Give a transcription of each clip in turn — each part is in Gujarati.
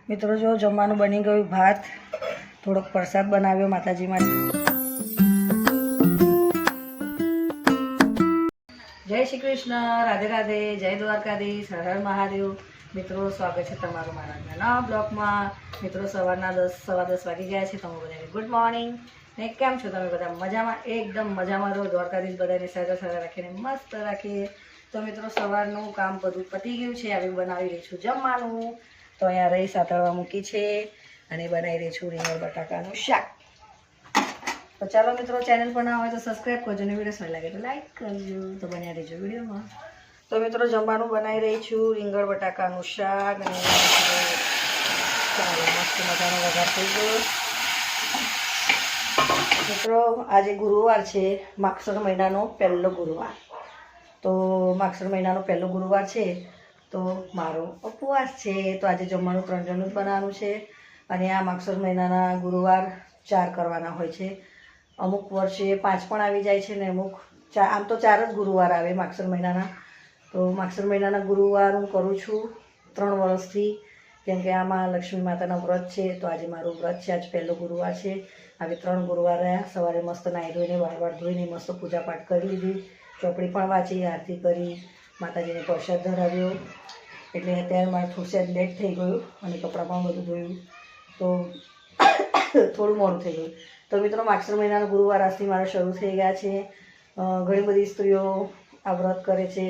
મિત્રો જો જમવાનું બની ગયું, ભાત, થોડોક પ્રસાદ બનાવ્યો માતાજી માટે. જય શ્રી કૃષ્ણ, રાધે રાધે, જય દ્વારકાધીશ, હર હર મહાદેવ. મિત્રો સ્વાગત છે તમારું મારા નવા બ્લોગમાં. મિત્રો સવારના 10:15 વાગી ગયા છે. તમે બધાને ગુડ મોર્નિંગ. ને કેમ છો તમે બધા? મજામાં? એકદમ મજામાં રહો. દ્વારકાધીશ બધાને સાજા સાજા રાખીને મસ્ત રાખીએ. તો મિત્રો સવારનું કામ બધું પતી ગયું છે. હવે બનાવી રહી છું જમવાનું. તો અહીંયા રહી સાતળવા મૂકી છે અને બનાવી રહી છું રીંગણ બટાકાનું શાક. તો ચાલો મિત્રો, ચેનલ પર ના હોય તો સબસ્ક્રાઈબ કરજો અને વિડીયો સારો લાગે તો લાઈક કરજો. તો બન્યા રહેજો વિડીયોમાં. તો મિત્રો જમવાનું બનાવી રહી છું રીંગણ બટાકાનું શાક અને ચાલો મસ્ત મજાનો વઘાર થઈ ગયો. મિત્રો આજે ગુરુવાર છે, માગસર મહિનાનો પહેલો ગુરુવાર. તો માગસર મહિનાનો પહેલો ગુરુવાર છે તો મારો ઉપવાસ છે. તો આજે જમવાનું 3 જણનું જ બનાવવાનું છે. અને આ માગસર મહિનાના ગુરુવાર 4 કરવાના હોય છે. અમુક વર્ષે 5 પણ આવી જાય છે ને અમુક આમ તો 4 જ ગુરુવાર આવે માગસર મહિનાના. તો માગસર મહિનાના ગુરુવાર હું કરું છું 3 વર્ષથી, કેમ કે આમાં લક્ષ્મી માતાના વ્રત છે. તો આજે મારું વ્રત છે, આજ પહેલો ગુરુવાર છે. હવે 3 ગુરુવાર રહ્યા. સવારે મસ્ત નાહી ધોઈને વાળ ધોઈને મસ્ત પૂજા પાઠ કરી લીધી, ચોપડી પણ વાંચી, આરતી કરી, માતાજીને પ્રસાદ ધરાવ્યો. એટલે અત્યારે મારે થોડું લેટ થઈ ગયું અને કપડાં પણ બધું ધોયું, તો થોડું મોડું થઈ ગયું. તો મિત્રો માગસર મહિનાનો ગુરુવાર આજથી મારા શરૂ થઈ ગયા છે. ઘણી બધી સ્ત્રીઓ આ વ્રત કરે છે.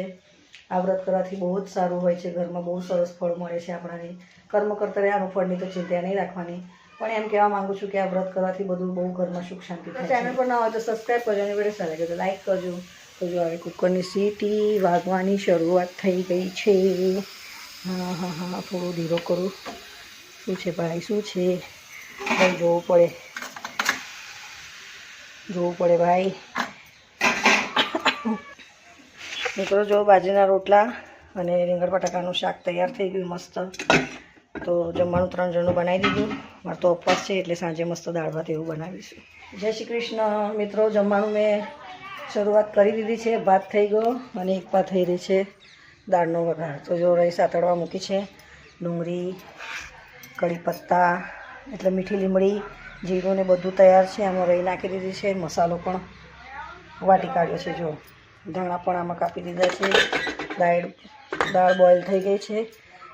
આ વ્રત કરવાથી બહુ જ સારું હોય છે. ઘરમાં બહુ સરસ ફળ મળે છે આપણાને. કર્મ કરતા આનું ફળની તો ચિંતા નહીં રાખવાની. પણ એમ કહેવા માગું છું કે આ વ્રત કરવાથી બધું બહુ ઘરમાં સુખ શાંતિ થાય. ચેનલ પર ના હોય તો સબસ્ક્રાઈબ કરજો અને વિડીયો સારો લાગે તો લાઈક કરજો. તો જો હવે કુકરની સીટી વાગવાની શરૂઆત થઈ ગઈ છે. હા, થોડું ધીરો કરું. શું છે ભાઈ, શું છે ભાઈ? જોવું પડે ભાઈ. મિત્રો જો બાજરીના રોટલા અને રીંગણ બટાકાનું શાક તૈયાર થઈ ગયું મસ્ત. તો જમવાનું 3 જણનું બનાવી દીધું. મારે તો ઉપવાસ છે એટલે સાંજે મસ્ત દાળ ભાત એવું બનાવીશું. જય શ્રી કૃષ્ણ. મિત્રો જમવાનું મેં શરૂઆત કરી દીધી છે. ભાત થઈ ગયો અને એક પા થઈ રહી છે દાળનો વઘાર. તો જો રહી સાતળવા મૂકી છે. ડુંગળી, કઢી પત્તા એટલે મીઠી લીમડી, જીરું ને બધું તૈયાર છે. આમાં રહી નાખી દીધી છે. મસાલો પણ વાટી કાઢ્યો છે. જો ધાણા પણ આમાં કાપી દીધા છે. દાળ બોઇલ થઈ ગઈ છે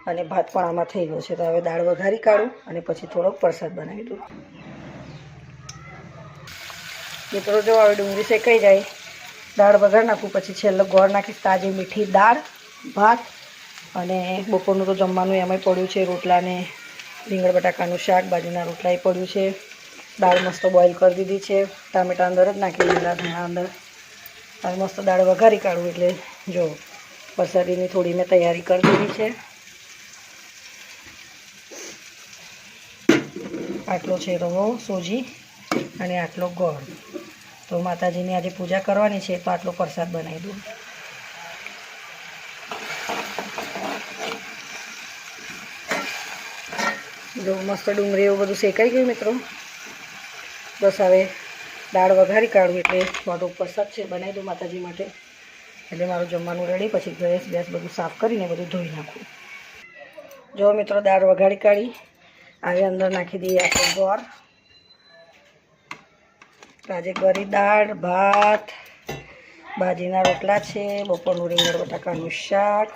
અને ભાત પણ આમાં થઈ ગયો છે. તો હવે દાળ વઘારી કાઢું અને પછી થોડોક પ્રસાદ બનાવી દઉં. મિત્રો જો હવે ડુંગળી શેકાઈ જાય, દાળ વઘાર નાખું, પછી છેલ્લો ગોળ નાખીશ. તાજી મીઠી દાળ, ભાત અને બપોરનું તો જમવાનું એમાંય પડ્યું છે. રોટલાને રીંગણ બટાકાનું શાક, બાજરીના રોટલાએ પડ્યું છે. દાળ મસ્ત બોઇલ કરી દીધી છે. ટામેટા અંદર જ નાખી દીધા, ધાણા અંદર. હવે મસ્ત દાળ વઘારી કાઢું. એટલે જો પ્રસાદીની થોડી મેં તૈયારી કરી દીધી છે. આટલો છે રવો, સોજી અને આટલો ગોળ. તો માતાજીની આજે પૂજા કરવાની છે તો આટલો પ્રસાદ બનાવી દઉં. જો મસ્ત ડુંગળી એવું બધું શેકાઈ ગયું મિત્રો. બસ હવે દાળ વઘારી કાઢું એટલે થોડો પ્રસાદ છે બનાવી દઉં માતાજી માટે. એટલે મારું જમવાનું રેડી. પછી ગેસ બધું સાફ કરીને બધું ધોઈ નાખું. જો મિત્રો દાળ વઘારી કાઢી. હવે અંદર નાખી દઈએ આપણે ગોળ. આજે ગરી દાળ, ભાત, બાજરીના રોટલા છે, બપોરનું રીંગણ બટાકાનું શાક.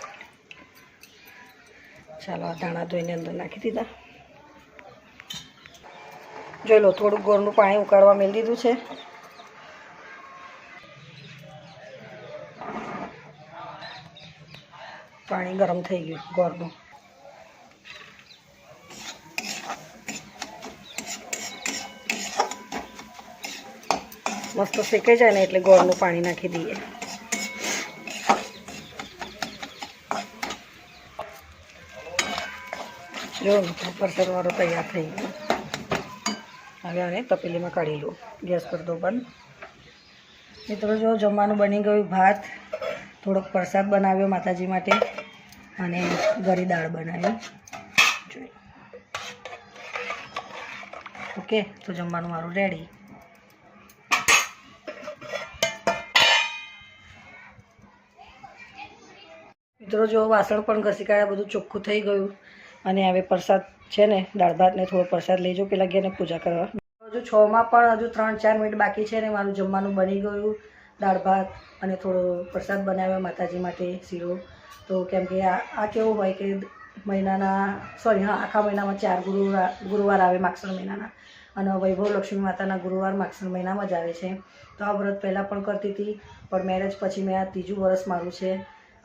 ચાલો આ ધાણા ધોઈને અંદર નાખી દીધા. જોઈ લો, થોડુંક ગોળનું પાણી ઉકાળવા મેળ દીધું છે. પાણી ગરમ થઈ ગયું ગોળનું. મસ્ત શેકાઈ જાય ને એટલે ગોળનું પાણી નાખી દઈએ. જો પ્રસાદવાળો તૈયાર થઈ ગયો. હવે આને તપેલીમાં કાઢી લો. ગેસ કરી દો બંધ. મિત્રો જો જમવાનું બની ગયું. ભાત, થોડોક પ્રસાદ બનાવ્યો માતાજી માટે અને ગરી દાળ બનાવી. જોઈ ઓકે. તો જમવાનું મારું રેડી. મિત્રો જો વાસણ પણ ઘસી કાઢ્યા, બધું ચોખ્ખું થઈ ગયું. અને હવે પ્રસાદ છે ને દાળ ભાત ને થોડો પ્રસાદ લઈ જાઓ પેલા ગયા પૂજા કરવા. હજુ 6માં પણ હજુ 3-4 મિનિટ બાકી છે ને મારું જમવાનું બની ગયું. દાળ ભાત અને થોડો પ્રસાદ બનાવ્યો માતાજી માટે શીરો. તો કેમ કે આ કેવું હોય કે આખા મહિનામાં 4 ગુરુવાર આવે માગસર મહિનાના, અને વૈભવ લક્ષ્મી માતાના ગુરુવાર માગસર મહિનામાં જ આવે છે. તો આ વ્રત પહેલાં પણ કરતી હતી, પણ મેરેજ પછી મેં આ 3જું વર્ષ મારું છે.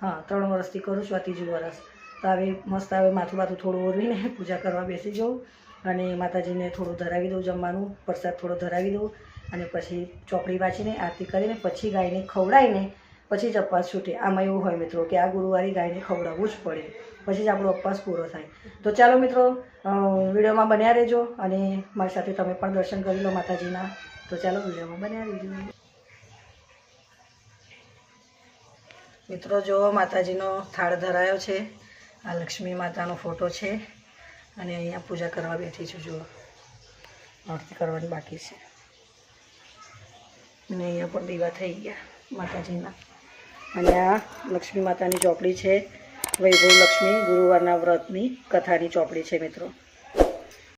હા, 3 વર્ષથી કરું છું, આ 3જું વર્ષ. તો હવે મસ્ત હવે માથું થોડું ઓરવીને પૂજા કરવા બેસી જાઉં અને માતાજીને થોડું ધરાવી દઉં જમવાનું, પ્રસાદ થોડો ધરાવી દઉં અને પછી ચોપડી વાંચીને આરતી કરીને પછી ગાયને ખવડાવીને પછી જ ઉપવાસ છૂટે. આમાં એવું હોય મિત્રો કે આ ગુરુવારે ગાયને ખવડાવવું જ પડે, પછી જ આપણો ઉપવાસ પૂરો થાય. તો ચાલો મિત્રો, વિડીયોમાં બન્યા રહેજો અને મારી સાથે તમે પણ દર્શન કરી લો માતાજીના. તો ચાલો વિડીયોમાં બન્યા રહેજો મિત્રો. જો માતાજીનો થાળ ધરાયો છે, આ લક્ષ્મી માતાનો ફોટો છે અને અહીંયા પૂજા કરવા બેઠી છું. જુઓ, આરતી કરવાની બાકી છે અને અહીંયા પણ દીવા થઈ ગયા માતાજીના. અને આ લક્ષ્મી માતાની ચોપડી છે, વૈભવ લક્ષ્મી ગુરુવારના વ્રતની કથાની ચોપડી છે મિત્રો.